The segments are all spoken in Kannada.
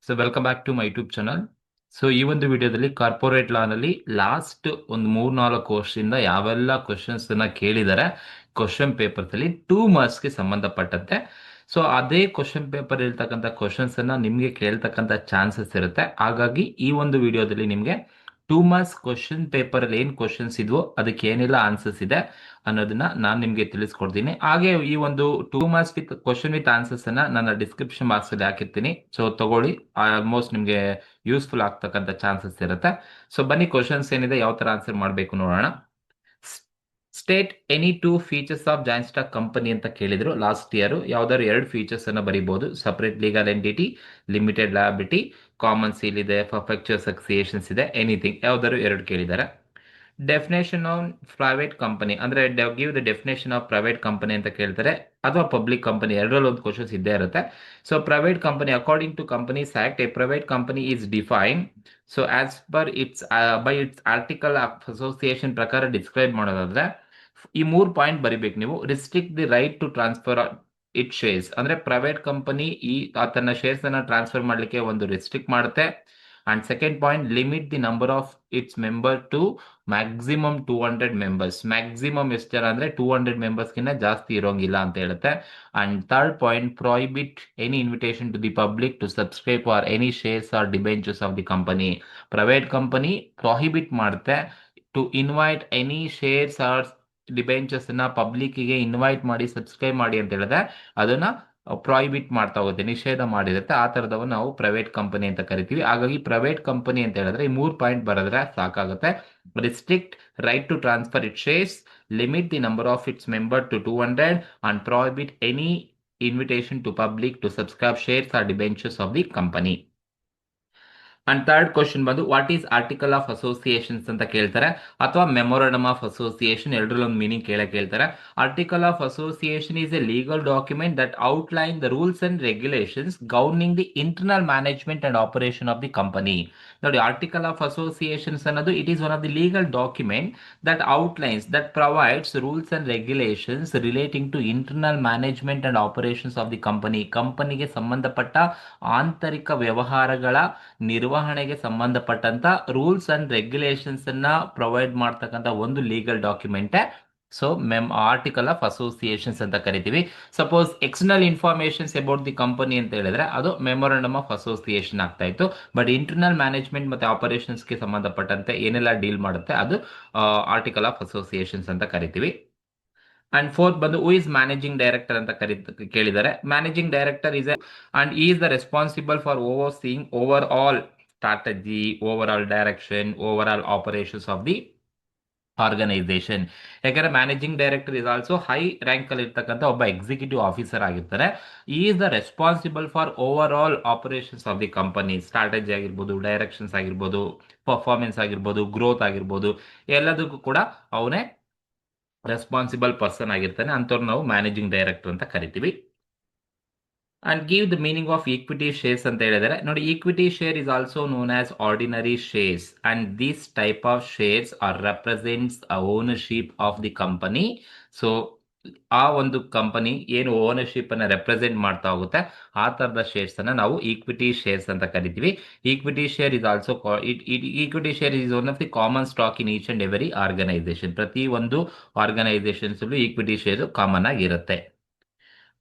So welcome back to my YouTube channel. So ಈ ಒಂದು ವಿಡಿಯೋದಲ್ಲಿ ಕಾರ್ಪೊರೇಟ್ ಲಾನಲ್ಲಿ ಲಾಸ್ಟ್ ಒಂದು 3-4 ವರ್ಷದಿಂದ ಯಾವೆಲ್ಲ ಕ್ವಶನ್ಸ್ ಕೇಳಿದ್ದಾರೆ ಕ್ವಶನ್ ಪೇಪರ್ಸ್ ಅಲ್ಲಿ 2 ಮಾರ್ಕ್ಸ್ಗೆ ಸಂಬಂಧಪಟ್ಟಂತೆ. ಸೊ ಅದೇ ಕ್ವಶನ್ ಪೇಪರ್ ಇರ್ತಕ್ಕಂಥ ಕ್ವಶನ್ಸ್ ಅನ್ನ ನಿಮಗೆ ಕೇಳ್ತಕ್ಕಂಥ ಚಾನ್ಸಸ್ ಇರುತ್ತೆ. ಹಾಗಾಗಿ ಈ ಒಂದು ವಿಡಿಯೋದಲ್ಲಿ ನಿಮಗೆ 2 ಮಾರ್ಕ್ಸ್ ಕ್ವಶನ್ ಪೇಪರ್ ಅಲ್ಲಿ ಏನ್ ಕ್ವಶನ್ಸ್ ಇದ್ವೋ ಅದಕ್ಕೆ ಏನೆಲ್ಲ ಆನ್ಸರ್ಸ್ ಇದೆ ಅನ್ನೋದನ್ನ ನಾನು ನಿಮಗೆ ತಿಳಿಸ್ಕೊಡ್ತೀನಿ. ಹಾಗೆ ಈ ಒಂದು 2 marks with question with answers ಅನ್ನ ನನ್ನ ಡಿಸ್ಕ್ರಿಪ್ಷನ್ ಬಾಕ್ಸ್ ಅಲ್ಲಿ ಹಾಕಿರ್ತೀನಿ. ಸೊ ತಗೊಳ್ಳಿ, ಆಲ್ಮೋಸ್ಟ್ ನಿಮಗೆ ಯೂಸ್ಫುಲ್ ಆಗ್ತಕ್ಕಂಥ ಚಾನ್ಸಸ್ ಇರುತ್ತೆ. ಸೊ ಬನ್ನಿ, ಕ್ವಶನ್ಸ್ ಏನಿದೆ ಯಾವ ತರ ಆನ್ಸರ್ ಮಾಡಬೇಕು ನೋಡೋಣ. State any 2 features of joint stock company ಅಂತ ಕೇಳಿದ್ರು ಲಾಸ್ಟ್ ಇಯರ್. ಯಾವ್ದಾದ್ರು 2 ಫೀಚರ್ಸ್ ಅನ್ನ ಬರೀಬಹುದು. Separate legal entity, limited liability, common seal ಇದೆ, ಪರ್ಫೆಕ್ಚರ್ ಸಕ್ಸಿಯೇಷನ್ಸ್ ಇದೆ, ಎನಿಥಿಂಗ್ ಯಾವ್ದಾದ್ರು 2 ಕೇಳಿದ್ದಾರೆ. ಡೆಫಿನೇಷನ್ ಆಫ್ ಪ್ರೈವೇಟ್ ಕಂಪನಿ ಅಂದ್ರೆ give the definition of private company ಅಂತ ಕೇಳ್ತಾರೆ, ಅಥವಾ ಪಬ್ಲಿಕ್ ಕಂಪನಿ, ಎರಡರಲ್ಲಿ ಒಂದು ಕ್ವಶನ್ಸ್ ಇದ್ದೇ ಇರುತ್ತೆ. So private company, according to Companies Act, a private company is define so as per its by its article of association ಪ್ರಕಾರ ಡಿಸ್ಕ್ರೈಬ್ ಮಾಡೋದಾದ್ರೆ ಈ 3 ಪಾಯಿಂಟ್ ಬರಿಬೇಕು ನೀವು. Restrict the right to transfer it shares ಅಂದ್ರೆ ಪ್ರೈವೇಟ್ ಕಂಪನಿ ತನ್ನ ಶೇರ್ಸ್ ಅನ್ನ ಟ್ರಾನ್ಸ್ಫರ್ ಮಾಡ್ಲಿಕ್ಕೆ ಒಂದು ರಿಸ್ಟ್ರಿಕ್ಟ್ ಮಾಡುತ್ತೆ. And second point, limit the number of its member to maximum 200 members. Maximum ಎಷ್ಟು ಜನ ಅಂದ್ರೆ 200 ಮೆಂಬರ್ಸ್ ಗಿನ್ನ ಜಾಸ್ತಿ ಇರೋಂಗಿಲ್ಲ ಅಂತ ಹೇಳುತ್ತೆ. And third point, prohibit any invitation to the public to subscribe for any shares or debentures of the company. Private company prohibit ಮಾಡುತ್ತೆ to invite any shares or debentures ನ ಪಬ್ಲಿಕ್ ಗೆ ಇನ್ವೈಟ್ ಮಾಡಿ ಸಬ್ಸ್ಕ್ರೈಬ್ ಮಾಡಿ ಅಂತ ಹೇಳಿದ್ರೆ ಅದನ್ನ ಪ್ರಾಹಿಬಿಟ್ ಮಾಡ್ತಾ ಹೋಗುತ್ತೆ, ನಿಷೇಧ ಮಾಡಿರುತ್ತೆ. ಆ ತರದವ ನಾವು ಪ್ರೈವೇಟ್ ಕಂಪನಿ ಅಂತ ಕರಿತೀವಿ. ಹಾಗಾಗಿ ಪ್ರೈವೇಟ್ ಕಂಪನಿ ಅಂತ ಹೇಳಿದ್ರೆ ಈ 3 ಪಾಯಿಂಟ್ ಬರೆದ್ರೆ ಸಾಕಾಗುತ್ತೆ. Restrict right to transfer it shares, limit the number of its member to 200 and prohibit any invitation to public to subscribe shares or debentures of the company. And third question ಬಂದು what is article of associations ಅಂತ ಕೇಳ್ತಾರೆ, ಅಥವಾ ಮೆಮೊರಂಡಮ್ ಆಫ್ ಅಸೋಸಿಯೇಷನ್, ಎರಡರಲ್ಲಿ ಒಂದು ಮೀನಿಂಗ್ ಕೇಳ್ತಾರೆ. Article of association is a legal document that outline the rules and regulations governing the internal management and operation of the company. ನೋಡಿ, ಆರ್ಟಿಕಲ್ ಆಫ್ ಅಸೋಸಿಯೇಷನ್ಸ್ ಅನ್ನೋದು it is one of the legal document that outlines that provides rules and regulations relating to internal management and operations of the company. ಕಂಪನಿಗೆ ಸಂಬಂಧಪಟ್ಟ ಆಂತರಿಕ ವ್ಯವಹಾರಗಳ ನಿರ್ವಹಣೆಗೆ ಸಂಬಂಧಪಟ್ಟಂತ ರೂಲ್ಸ್ ಅಂಡ್ ರೆಗ್ಯುಲೇಷನ್ಸ್ ಅನ್ನ ಪ್ರೊವೈಡ್ ಮಾಡ್ತಕ್ಕಂಥ ಒಂದು legal document. So article of associations ಅಂತ ಕರಿತೀವಿ. Suppose external informations about the company ಅಂತ ಹೇಳಿದ್ರೆ ಅದು ಮೆಮೊರಂಡಮ್ ಆಫ್ ಅಸೋಸಿಯೇಷನ್ ಆಗ್ತಾ ಇತ್ತು. ಬಟ್ ಇಂಟರ್ನಲ್ ಮ್ಯಾನೇಜ್ಮೆಂಟ್ ಮತ್ತೆ ಆಪರೇಷನ್ಸ್ಗೆ ಸಂಬಂಧಪಟ್ಟಂತೆ ಏನೆಲ್ಲ ಡೀಲ್ ಮಾಡುತ್ತೆ ಅದು ಆರ್ಟಿಕಲ್ ಆಫ್ ಅಸೋಸಿಯೇಷನ್ಸ್ ಅಂತ ಕರಿತೀವಿ. ಅಂಡ್ ಫೋರ್ತ್ ಬಂದು ಹೂ ಇಸ್ ಮ್ಯಾನೇಜಿಂಗ್ ಡೈರೆಕ್ಟರ್ ಅಂತ ಕೇಳಿದ್ದಾರೆ. Managing director is and is the responsible for overseeing overall strategy, overall direction, overall operations of the organisation. ಯಾಕಂದ್ರೆ managing director is also high rank ಅಲ್ಲಿ ಇರ್ತಕ್ಕಂಥ ಒಬ್ಬ ಎಕ್ಸಿಕ್ಯೂಟಿವ್ ಆಫೀಸರ್ ಆಗಿರ್ತಾರೆ. Is the responsible for overall operations of the company. Strategy ಆಗಿರ್ಬೋದು, ಡೈರೆಕ್ಷನ್ಸ್ ಆಗಿರ್ಬೋದು, ಪರ್ಫಾರ್ಮೆನ್ಸ್ ಆಗಿರ್ಬೋದು, ಗ್ರೋತ್ ಆಗಿರ್ಬೋದು, ಎಲ್ಲದಕ್ಕೂ ಕೂಡ ಅವನೇ ರೆಸ್ಪಾನ್ಸಿಬಲ್ ಪರ್ಸನ್ ಆಗಿರ್ತಾನೆ. ಅಂಥವ್ರು ನಾವು ಮ್ಯಾನೇಜಿಂಗ್ ಡೈರೆಕ್ಟರ್ ಅಂತ ಕರಿತೀವಿ. And give the meaning of equity shares ಅಂತ ಹೇಳಿದರೆ, ನೋಡಿ, equity share is also known as ordinary shares and this type of shares are represents ownership of the company. So ಆ ಒಂದು ಕಂಪನಿ ಏನು ಓನರ್ಶಿಪ್ ಅನ್ನ ರೆಪ್ರೆಸೆಂಟ್ ಮಾಡ್ತಾ ಹೋಗುತ್ತೆ ಆ ತರದ ಶೇರ್ಸ್ ಅನ್ನ ನಾವು ಈಕ್ವಿಟಿ ಶೇರ್ಸ್ ಅಂತ ಕರಿತೀವಿ. Equity share is also equity share is one of the common stock in each and every organisation. ಪ್ರತಿ ಒಂದು ಆರ್ಗನೈಸೇಷನ್ಸ್ ಈಕ್ವಿಟಿ ಶೇರ್ ಕಾಮನ್ ಆಗಿರುತ್ತೆ.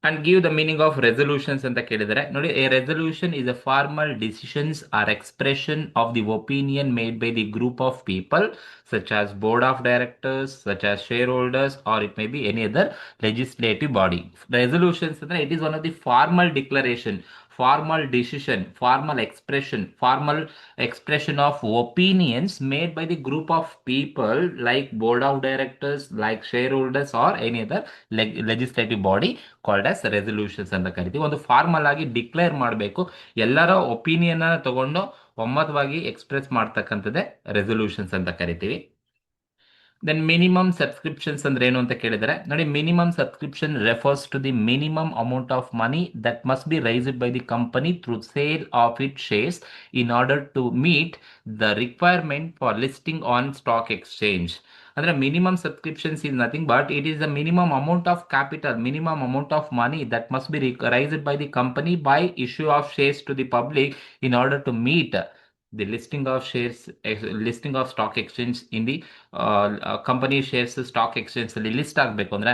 And give the meaning of resolutions ಅಂತ ಕೇಳಿದರೆ, ನೋಡಿ, a resolution is a formal decisions or expression of the opinion made by the group of people such as board of directors, such as shareholders, or it may be any other legislative body. Resolutions ಅಂದ್ರೆ it is one of the formal declaration, formal decision, formal expression of opinions made by the group of people like board of directors, like shareholders, or any other legislative body called as resolutions ಅಂತ ಕರಿತೀವಿ. ಒಂದು ಫಾರ್ಮಲ್ ಆಗಿ ಡಿಕ್ಲೇರ್ ಮಾಡಬೇಕು, ಎಲ್ಲರ ಒಪಿನಿಯನ್ ತಗೊಂಡು ಒಮ್ಮತವಾಗಿ ಎಕ್ಸ್ಪ್ರೆಸ್ ಮಾಡ್ತಕ್ಕಂಥದ್ದೇ ರೆಸೊಲ್ಯೂಷನ್ಸ್ ಅಂತ ಕರಿತೀವಿ. ದೆನ್ ಮಿನಿಮಮ್ ಸಬ್ಸ್ಕ್ರಿಪ್ಷನ್ಸ್ ಅಂದ್ರೆ ಏನು ಅಂತ ಕೇಳಿದರೆ ನೋಡಿ, minimum subscription refers to the minimum amount of money that must be raised by the company through sale of it shares in order to meet the requirement for listing on stock exchange. ಅಂದ್ರೆ minimum subscriptions is nothing but it is the minimum amount of capital, minimum amount of money that must be raised by the company by issue of shares to the public in order to meet the listing of shares, listing of stock exchange in the company shares stock exchange ಅಲ್ಲಿ ಲಿಸ್ಟ್ ಆಗಬೇಕು ಅಂದ್ರೆ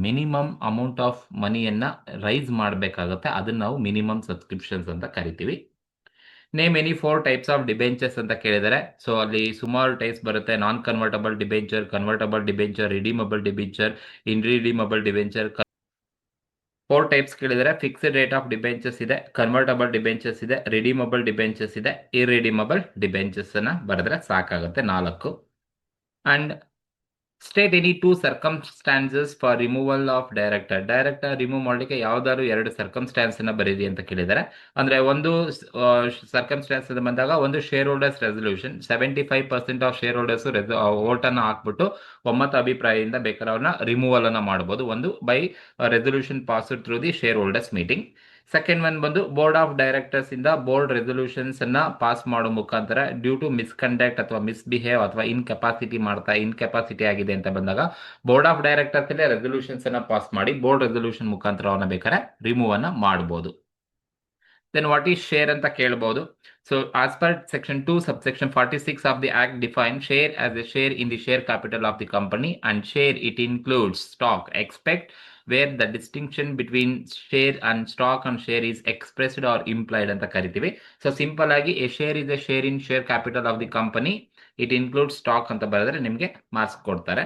ಮಿನಿಮಮ್ ಅಮೌಂಟ್ ಆಫ್ ಮನಿಯನ್ನ ರೈಸ್ ಮಾಡಬೇಕಾಗುತ್ತೆ. ಅದನ್ನ ನಾವು ಮಿನಿಮಮ್ ಸಬ್ಸ್ಕ್ರಿಪ್ಷನ್ಸ್ ಅಂತ ಕರಿತೀವಿ. Name any 4 types of debentures ಅಂತ ಕೇಳಿದರೆ, ಸೊ ಅಲ್ಲಿ ಸುಮಾರು ಟೈಪ್ಸ್ ಬರುತ್ತೆ. Non convertible debenture, convertible debenture, redeemable debenture, irredeemable debenture. 4 types ಕೇಳಿದರೆ ಫಿಕ್ಸ್ಡ್ ರೇಟ್ ಆಫ್ ಡಿಬೆಂಚರ್ಸ್ ಇದೆ, ಕನ್ವರ್ಟಬಲ್ ಡಿಬೆಂಚರ್ಸ್ ಇದೆ, ರಿಡೀಮಬಲ್ ಡಿಬೆಂಚರ್ಸ್ ಇದೆ, ಇರ್ರಿಡೀಮಬಲ್ ಡಿಬೆಂಚರ್ಸ್ ಅನ್ನ ಬರೆದ್ರೆ ಸಾಕಾಗುತ್ತೆ 4. And state any 2 circumstances for removal of director. Director remove ಮಾಡಲಿಕ್ಕೆ ಯಾವ್ದಾದ್ರು 2 ಸರ್ಕಮ್ಸ್ಟಾನ್ಸ್ ಅನ್ನ ಬರೀರಿ ಅಂತ ಕೇಳಿದ್ದಾರೆ. ಅಂದ್ರೆ ಒಂದು ಸರ್ಕಮ್ಸ್ಟಾನ್ಸ್ ಬಂದಾಗ ಒಂದು share holders resolution, 75% of share holders vote ಅನ್ನ ಹಾಕ್ಬಿಟ್ಟು ಒಮ್ಮತ ಅಭಿಪ್ರಾಯದಿಂದ ಬೇಕಾದ್ರೆ ಅವ್ರನ್ನ ರಿಮೂವಲ್ ಅನ್ನ ಮಾಡಬಹುದು. ಒಂದು by resolution pass through the share holders meeting. Second one ಬಂದು ಬೋರ್ಡ್ ಆಫ್ ಡೈರೆಕ್ಟರ್ಸ್ ಇಂದ ಬೋರ್ಡ್ ರೆಸಲ್ಯೂಷನ್ಸ್ ಅನ್ನ ಪಾಸ್ ಮಾಡೋ ಮುಖಾಂತರ ಡ್ಯೂ ಟು ಮಿಸ್ಕಂಡಕ್ಟ್ ಅಥವಾ ಮಿಸ್ಬಿಹೇವ್ ಅಥವಾ ಇನ್ಕೆಪಾಸಿಟಿ ಆಗಿದೆ ಅಂತ ಬಂದಾಗ ಬೋರ್ಡ್ ಆಫ್ ಡೈರೆಕ್ಟರ್ಸ್ ಅಲ್ಲೇ ರೆಸಲ್ಯೂಷನ್ಸ್ ಅನ್ನ ಪಾಸ್ ಮಾಡಿ ಬೋರ್ಡ್ ರೆಸಲ್ಯೂಷನ್ ಮುಖಾಂತರ ಅವನ್ನ ಬೇಕಾದ್ರೆ ರಿಮೂವ್ ಅನ್ನ ಮಾಡಬಹುದು. ದೆನ್ ವಾಟ್ ಈಸ್ ಶೇರ್ ಅಂತ ಕೇಳಬಹುದು. So as per section 2 subsection 46 of the act define share as a share in the share capital of the company, and share it includes stock expect where the distinction between share and stock and share is expressed or implied ಅಂತ ಕರಿತೀವಿ. ಸೊ ಸಿಂಪಲ್ ಆಗಿ A share is A share in share capital of the company, it include stock ಅಂತ ಬರೆದ್ರೆ ನಿಮಗೆ ಮಾರ್ಕ್ಸ್ ಕೊಡ್ತಾರೆ.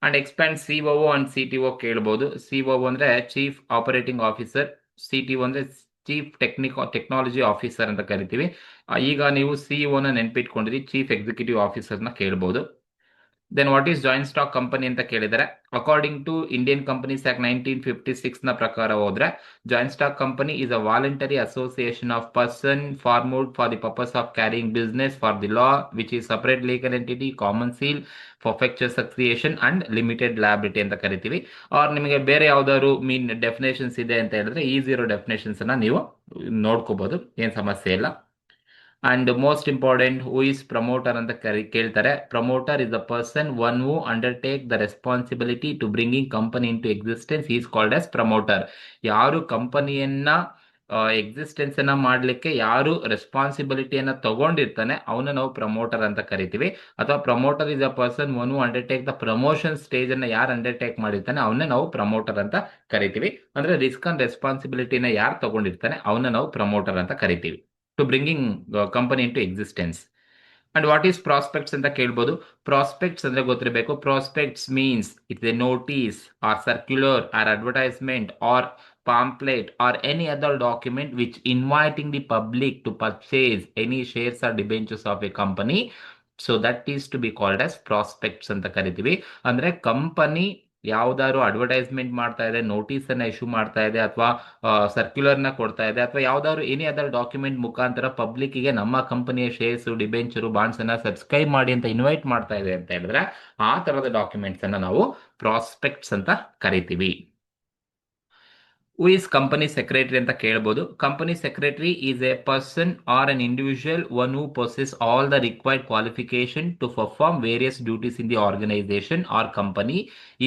And expand COO and CTO ಕೇಳಬಹುದು. ಸಿಒಒ ಅಂದ್ರೆ ಚೀಫ್ ಆಪರೇಟಿಂಗ್ ಆಫೀಸರ್, ಸಿಟಿಒ ಅಂದ್ರೆ ಚೀಫ್ ಟೆಕ್ನಾಲಜಿ ಆಫೀಸರ್ ಅಂತ ಕರಿತೀವಿ. ಈಗ ನೀವು ಸಿಇಒನ ನೆನ್ಪಿಟ್ಕೊಂಡಿರಿ, ಚೀಫ್ ಎಕ್ಸಿಕ್ಯೂಟಿವ್ ಆಫೀಸರ್ನ ಕೇಳಬಹುದು. Then what is joint stock company ಅಂತ ಕೇಳಿದರೆ, according to Indian companies act 1956 ನ ಪ್ರಕಾರ ಹೋದ್ರೆ joint stock company is a voluntary association of person formed for the purpose of carrying business for the law which is separate legal entity, common seal, perpetual succession and limited liability ಅಂತ ಕರಿತೀವಿ. ಆರ್ ನಿಮಗೆ ಬೇರೆ ಯಾವ್ದಾದ್ರು ಡೆಫಿನೇಷನ್ಸ್ ಇದೆ ಅಂತ ಹೇಳಿದ್ರೆ ಈಸಿ ಇರೋ ಡೆಫಿನೇಷನ್ಸ್ ಅನ್ನ ನೀವು ನೋಡ್ಕೋಬಹುದು, ಏನ್ ಸಮಸ್ಯೆ ಇಲ್ಲ. And most important, who is promoter ಅಂತ ಕೇಳ್ತಾರೆ. Promoter is the person one who undertake the responsibility to bringing company into existence is called as promoter. ಯಾರು ಕಂಪನಿಯನ್ನ ಎಕ್ಸಿಸ್ಟೆನ್ಸ್ ಅನ್ನ ಮಾಡ್ಲಿಕ್ಕೆ ಯಾರು ರೆಸ್ಪಾನ್ಸಿಬಿಲಿಟಿಯನ್ನ ತಗೊಂಡಿರ್ತಾನೆ ಅವನ್ನ ನಾವು ಪ್ರಮೋಟರ್ ಅಂತ ಕರಿತೀವಿ. ಅಥವಾ promoter is a person one who undertake the promotion stage ಅನ್ನ ಯಾರು ಅಂಡರ್ಟೇಕ್ ಮಾಡಿರ್ತಾನೆ ಅವನ್ನ ನಾವು ಪ್ರಮೋಟರ್ ಅಂತ ಕರಿತೀವಿ. ಅಂದ್ರೆ ರಿಸ್ಕ್ ಅಂಡ್ ರೆಸ್ಪಾನ್ಸಿಬಿಲಿಟಿನ ಯಾರು ತಗೊಂಡಿರ್ತಾನೆ ಅವನ್ನ ನಾವು ಪ್ರಮೋಟರ್ ಅಂತ ಕರಿತೀವಿ, to bringing company into existence. And what is prospects ಅಂತ ಕೇಳ್ಬೋದು. ಪ್ರಾಸ್ಪೆಕ್ಟ್ಸ್ ಅಂದ್ರೆ ಗೊತ್ತಿರಬೇಕು. Prospects means it's a notice or circular or advertisement or pamphlet or any other document which inviting the public to purchase any shares or debentures of a company. So that is to be called as prospects ಅಂತ ಕರಿತೀವಿ. ಅಂದ್ರೆ ಕಂಪನಿ ಯಾವ್ದಾದ್ರು ಅಡ್ವರ್ಟೈಸ್ಮೆಂಟ್ ಮಾಡ್ತಾ ಇದೆ, ನೋಟಿಸ್ ಅನ್ನ ಇಶ್ಯೂ ಮಾಡ್ತಾ ಇದೆ, ಅಥವಾ ಸರ್ಕ್ಯುಲರ್ ನ ಕೊಡ್ತಾ ಇದೆ, ಅಥವಾ ಯಾವ್ದಾದ್ರು ಎನಿ ಅದರ್ ಡಾಕ್ಯುಮೆಂಟ್ ಮುಖಾಂತರ ಪಬ್ಲಿಕ್ ಗೆ ನಮ್ಮ ಕಂಪನಿಯ ಶೇರ್ಸ್, ಡಿಬೆಂಚರು, ಬಾಂಡ್ಸ್ ಅನ್ನ ಸಬ್ಸ್ಕ್ರೈಬ್ ಮಾಡಿ ಅಂತ ಇನ್ವೈಟ್ ಮಾಡ್ತಾ ಇದೆ ಅಂತ ಹೇಳಿದ್ರೆ ಆ ತರದ ಡಾಕ್ಯುಮೆಂಟ್ಸ್ ಅನ್ನ ನಾವು ಪ್ರಾಸ್ಪೆಕ್ಟ್ಸ್ ಅಂತ ಕರಿತೀವಿ. ಹೂ ಇಸ್ ಕಂಪನಿ ಸೆಕ್ರೆಟರಿ ಅಂತ ಕೇಳಬಹುದು. Company secretary is a person or an individual one who possess all the required qualification to perform various duties in the organisation or company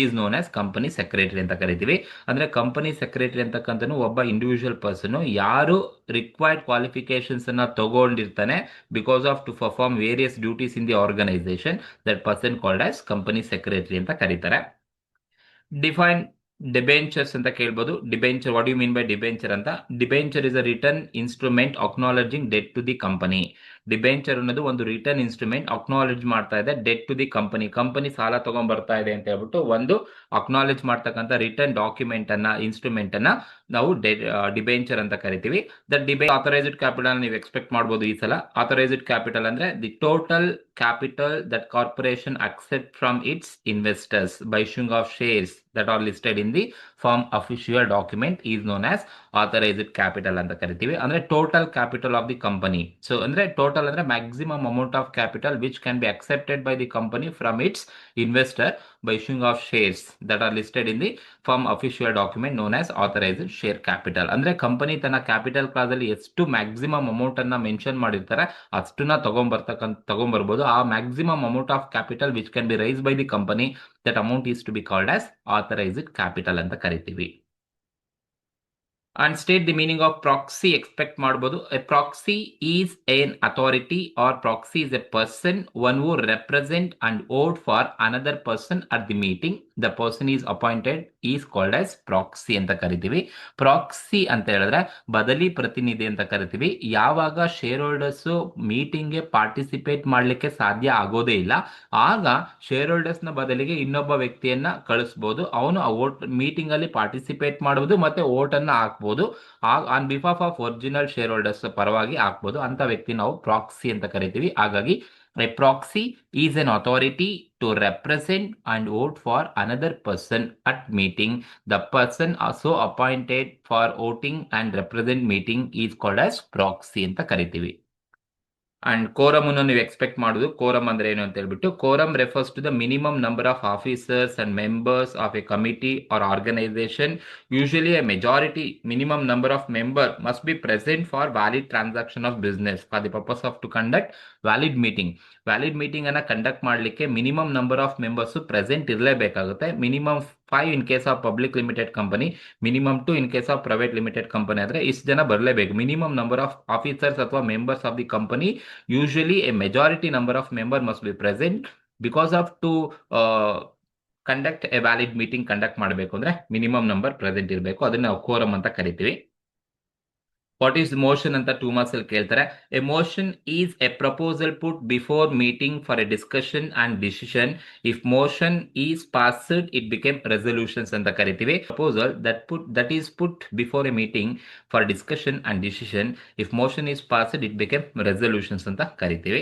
is known as company secretary ಅಂತ ಕರಿತೀವಿ. ಅಂದ್ರೆ ಕಂಪನಿ ಸೆಕ್ರೆಟರಿ ಅಂತಕ್ಕಂಥನು ಒಬ್ಬ ಇಂಡಿವಿಜುವಲ್ ಪರ್ಸನ್ ಯಾರು ರಿಕ್ವೈರ್ಡ್ ಕ್ವಾಲಿಫಿಕೇಶನ್ಸ್ ಅನ್ನ ತಗೊಂಡಿರ್ತಾನೆ because of to perform various duties in the organisation, that person called as company secretary ಅಂತ ಕರೀತಾರೆ. ಡಿಫೈನ್ ಡಿಬೆಂಚರ್ಸ್ ಅಂತ ಕೇಳ್ಬೋದು. Debenture, what you mean by debenture ಅಂತ. Debenture is a return instrument acknowledging debt to the company. Debenture ಅನ್ನೋದು ಒಂದು ರಿಟರ್ನ್ ಇನ್ಸ್ಟ್ರೂಮೆಂಟ್ ಅಕ್ನಾಲಜ್ ಮಾಡ್ತಾ ಇದೆ debt to the company. Company ಸಾಲ ತಗೊಂಡ್ ಬರ್ತಾ ಇದೆ ಅಂತ ಹೇಳ್ಬಿಟ್ಟು ಒಂದು ಅಕ್ನಾಲೇಜ್ ಮಾಡ್ತಕ್ಕಂಥ ರಿಟರ್ನ್ ಡಾಕ್ಯುಮೆಂಟ್ ಅನ್ನ, ಇನ್ಸ್ಟ್ರೂಮೆಂಟ್ ಅನ್ನ ನಾವು ಡಿಬೆಂಚರ್ ಅಂತ ಕರಿತೀವಿ. ದಟ್ ಆಥರೈಸ್ಡ್ ಕ್ಯಾಪಿಟಲ್ ನೀವು ಎಕ್ಸ್ಪೆಕ್ಟ್ ಮಾಡಬಹುದು ಈ ಸಲ. ಆಥರೈಸ್ಡ್ ಕ್ಯಾಪಿಟಲ್ ಅಂದ್ರೆ the total capital that corporation accept from its investors by issuing of shares that are listed in the firm official document is known as authorized capital ಅಂತ ಕರಿತೀವಿ. ಅಂದ್ರೆ total capital of the company. So ಅಂದ್ರೆ ಟೋಟಲ್ ಟೋಟಲ್ ಅಂದ್ರೆ maximum amount of capital which can B accepted by the company from its investor by issuing of shares that are listed in the firm official document known as authorized share capital. ಅಂದ್ರೆ ಕಂಪನಿ ತನ್ನ ಕ್ಯಾಪಿಟಲ್ ಕ್ಲಾಸ್ ಅಲ್ಲಿ ಎಷ್ಟು ಮ್ಯಾಕ್ಸಿಮಮ್ ಅಮೌಂಟ್ ಅನ್ನ ಮೆನ್ಷನ್ ಮಾಡಿರ್ತಾರೆ ಅಷ್ಟನ್ನ ತಗೊಂಡ್ಬರ್ಬೋದು. ಆ maximum amount of capital which can be rise by the company, that amount is to be called as authorised capital ಅಂತ ಕರಿತೀವಿ. And state the meaning of proxy expect ಮಾಡಬಹುದು. A proxy is an authority or proxy is a person, one who represent and vote for another person at the meeting. The person is appointed is called as proxy ಅಂತ ಕರಿತೀವಿ. ಪ್ರಾಕ್ಸಿ ಅಂತ ಹೇಳಿದ್ರೆ ಬದಲಿ ಪ್ರತಿನಿಧಿ ಅಂತ ಕರಿತೀವಿ. ಯಾವಾಗ ಶೇರ್ ಹೋಲ್ಡರ್ಸ್ ಮೀಟಿಂಗ್ ಗೆ ಪಾರ್ಟಿಸಿಪೇಟ್ ಮಾಡ್ಲಿಕ್ಕೆ ಸಾಧ್ಯ ಆಗೋದೇ ಇಲ್ಲ, ಆಗ ಶೇರ್ ಹೋಲ್ಡರ್ಸ್ ನ ಬದಲಿಗೆ ಇನ್ನೊಬ್ಬ ವ್ಯಕ್ತಿಯನ್ನ ಕಳಿಸಬಹುದು. ಅವನು ಆ ವೋಟ್ ಮೀಟಿಂಗ್ ಅಲ್ಲಿ ಪಾರ್ಟಿಸಿಪೇಟ್ ಮಾಡಬಹುದು ಮತ್ತೆ ವೋಟ್ ಅನ್ನ ಹಾಕ್ಬಹುದು. On behalf of original share holders ಪರವಾಗಿ ಹಾಕ್ಬಹುದು. ಅಂತ ವ್ಯಕ್ತಿ ನಾವು ಪ್ರಾಕ್ಸಿ ಅಂತ ಕರಿತೀವಿ. ಹಾಗಾಗಿ a proxy is an authority to represent and vote for another person at meeting. The person also appointed for voting and represent meeting is called as proxy ಅಂತ ಕರಿತೀವಿ. ಅಂಡ್ ಕೋರಮ್ ಅನ್ನು ನೀವು ಎಕ್ಸ್ಪೆಕ್ಟ್ ಮಾಡುದು. ಕೋರಮ್ ಅಂದ್ರೆ ಏನು ಅಂತ ಹೇಳ್ಬಿಟ್ಟು, quorum refers to the minimum number of officers and members of a committee or organisation. Usually a majority minimum number of member must be present for valid transaction of business for the purpose of to conduct valid meeting. Valid meeting ಅನ್ನ ಕಂಡಕ್ಟ್ ಮಾಡಲಿಕ್ಕೆ minimum number of members present ಇರಲೇಬೇಕಾಗುತ್ತೆ. Minimum 5 in case of public limited company, minimum 2 in case of private limited company ಆದ್ರೆ ಇಷ್ಟು ಜನ ಬರಲೇಬೇಕು. ಮಿನಿಮಮ್ ನಂಬರ್ ಆಫ್ ಆಫೀಸರ್ಸ್ ಅಥವಾ members of the company, usually a majority number of member must be present because of to conduct a valid meeting conduct ಮಾಡಬೇಕು ಅಂದ್ರೆ ಮಿನಿಮಮ್ ನಂಬರ್ ಪ್ರೆಸೆಂಟ್ ಇರಬೇಕು. ಅದನ್ನ ನಾವು ಕೋರಮ್ ಅಂತ ಕರಿತೀವಿ. ವಾಟ್ ಈಸ್ ಮೋಷನ್ ಅಂತ 2 ಮಾರ್ಕ್ಸ್ ಅಲ್ಲಿ ಕೇಳ್ತಾರೆ. A motion is a proposal put before meeting for a discussion and decision. If motion is passed it became resolutions ಅಂತ ಕರಿತೀವಿ. Proposal that is put before a meeting for discussion and decision. If motion is passed it became resolutions ಅಂತ ಕರಿತೀವಿ.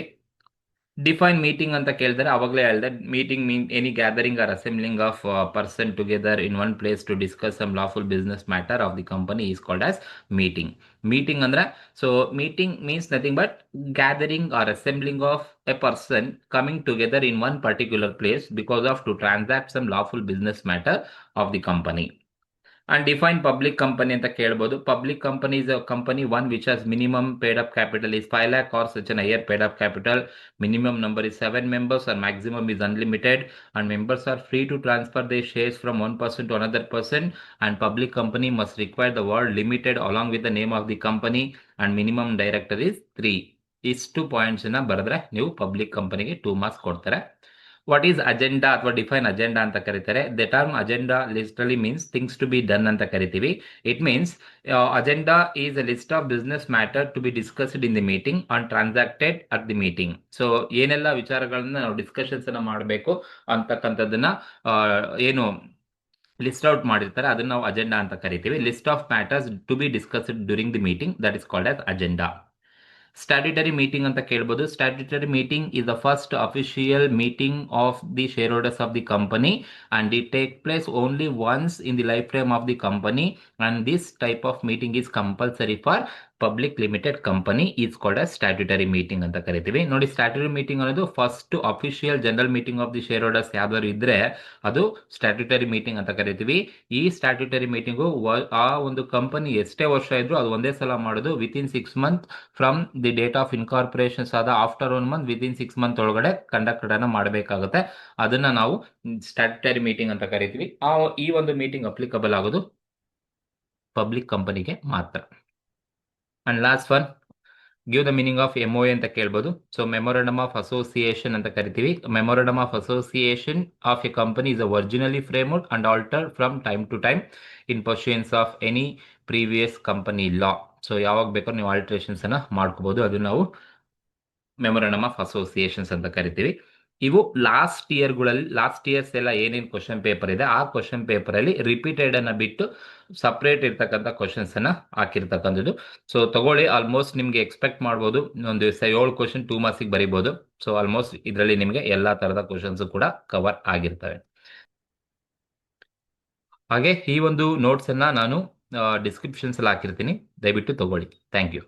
ಡಿಫೈನ್ ಮೀಟಿಂಗ್ ಅಂತ ಕೇಳಿದ್ರೆ ಅವಾಗಲೇ ಹೇಳಿದೆ, meeting mean any gathering or assembling of person together in one place to discuss some lawful business matter of the company is called as meeting. Meeting ಅಂದ್ರೆ, so meeting means nothing but gathering or assembling of a person coming together in one particular place because of to transact some lawful business matter of the company. And define public company ಅಂತ ಕೇಳಬಹುದು. Public company is a company one which has minimum paid up capital is 5 lakh or such an higher paid up capital. Minimum number is 7 members and maximum is unlimited, and members are free to transfer their shares from one person to another person, and public company must require the word limited along with the name of the company, and minimum director is 3. ಇಷ್ಟು ಪಾಯಿಂಟ್ಸ್ ನ ಬರೆದ್ರೆ ನೀವು ಪಬ್ಲಿಕ್ ಕಂಪನಿಗೆ 2 ಮಾರ್ಕ್ಸ್ ಕೊಡ್ತಾರೆ. ವಾಟ್ ಈಸ್ ಅಜೆಂಡಾ ಅಥವಾ ಡಿಫೈನ್ ಅಜೆಂಡಾ ಅಂತ ಕರೀತಾರೆ. The term agenda literally means things to be done ಅಂತ ಕರಿತೀವಿ. It means agenda is a list of business matter to be discussed in the meeting on transacted at the meeting. So ಏನೆಲ್ಲ ವಿಚಾರಗಳನ್ನ ನಾವು ಡಿಸ್ಕಷನ್ಸ್ ಅನ್ನ ಮಾಡಬೇಕು ಅಂತಕ್ಕಂಥದ್ದನ್ನ ಏನು ಲಿಸ್ಟ್ ಔಟ್ ಮಾಡಿರ್ತಾರೆ ಅದನ್ನ ನಾವು ಅಜೆಂಡಾ ಅಂತ ಕರಿತೀವಿ. List of matters to be discussed during the meeting, that is called as agenda. Statutory meeting ಅಂತ ಕೇಳಬಹುದು. Statutory meeting is the first official meeting of the shareholders of the company and it take place only once in the lifetime of the company, and this type of meeting is compulsory for public limited company, is called as statutory meeting ಅಂತ ಕರಿತೀವಿ. ನೋಡಿ, ಸ್ಟ್ಯಾಟ್ಯುಟರಿ ಮೀಟಿಂಗ್ ಅನ್ನೋದು first official general meeting of the share holders ಯಾವ್ದಾದ್ರು ಇದ್ರೆ ಅದು ಸ್ಟ್ಯಾಟ್ಯುಟರಿ ಮೀಟಿಂಗ್ ಅಂತ ಕರಿತೀವಿ. ಈ ಸ್ಟ್ಯಾಟ್ಯುಟರಿ ಮೀಟಿಂಗು ಆ ಒಂದು ಕಂಪನಿ ಎಷ್ಟೇ ವರ್ಷ ಇದ್ರು ಅದು ಒಂದೇ ಸಲ ಮಾಡೋದು. Within 6 month from the date of incorporations ಆದ ಆಫ್ಟರ್ 1 ಮಂತ್ ವಿತಿನ್ 6 ಮಂತ್ ಒಳಗಡೆ ಕಂಡಕ್ಟ್ ಅನ್ನ ಮಾಡಬೇಕಾಗುತ್ತೆ. ಅದನ್ನ ನಾವು ಸ್ಟ್ಯಾಟ್ಯುಟರಿ ಮೀಟಿಂಗ್ ಅಂತ ಕರಿತೀವಿ. ಈ ಒಂದು ಮೀಟಿಂಗ್ ಅಪ್ಲಿಕಬಲ್ ಆಗೋದು ಪಬ್ಲಿಕ್ ಕಂಪನಿಗೆ ಮಾತ್ರ. And last one, give the meaning of MOA ಅಂತ ಕೇಳ್ಬೋದು. ಸೊ ಮೆಮೊರಂಡಮ್ ಆಫ್ ಅಸೋಸಿಯೇಷನ್ ಅಂತ ಕರಿತೀವಿ. Memorandum of association of a company is originally framed and altered from time to time in pursuance of any previous company law. ಸೊ ಯಾವಾಗ ಬೇಕಾದ್ರೂ ನೀವು ಆಲ್ಟ್ರೇಷನ್ಸ್ ಅನ್ನ ಮಾಡ್ಕೋಬಹುದು. ಅದು ನಾವು ಮೆಮೊರಂಡಮ್ ಆಫ್ ಅಸೋಸಿಯೇಷನ್ಸ್ ಅಂತ ಕರಿತೀವಿ. ಇವು ಲಾಸ್ಟ್ ಇಯರ್ಸ್ ಎಲ್ಲ ಏನೇನು ಕ್ವಶನ್ ಪೇಪರ್ ಇದೆ ಆ ಕ್ವಶನ್ ಪೇಪರ್ ಅಲ್ಲಿ ರಿಪೀಟೆಡ್ ಅನ್ನ ಬಿಟ್ಟು ಸಪರೇಟ್ ಇರ್ತಕ್ಕಂಥ ಕ್ವಶನ್ಸ್ ಅನ್ನ ಹಾಕಿರ್ತಕ್ಕಂಥದ್ದು. ಸೊ ತಗೊಳ್ಳಿ, ಆಲ್ಮೋಸ್ಟ್ ನಿಮ್ಗೆ ಎಕ್ಸ್ಪೆಕ್ಟ್ ಮಾಡ್ಬೋದು ಒಂದು 7 ಕ್ವಶನ್ 2 ಮಾರ್ಕ್ಸ್ ಬರೀಬಹುದು. ಸೊ ಆಲ್ಮೋಸ್ಟ್ ಇದರಲ್ಲಿ ನಿಮಗೆ ಎಲ್ಲಾ ತರದ ಕ್ವಶನ್ಸ್ ಕೂಡ ಕವರ್ ಆಗಿರ್ತವೆ. ಹಾಗೆ ಈ ಒಂದು ನೋಟ್ಸ್ ಅನ್ನ ನಾನು ಡಿಸ್ಕ್ರಿಪ್ಷನ್ಸ್ ಅಲ್ಲಿ ಹಾಕಿರ್ತೀನಿ, ದಯವಿಟ್ಟು ತಗೊಳ್ಳಿ. Thank you.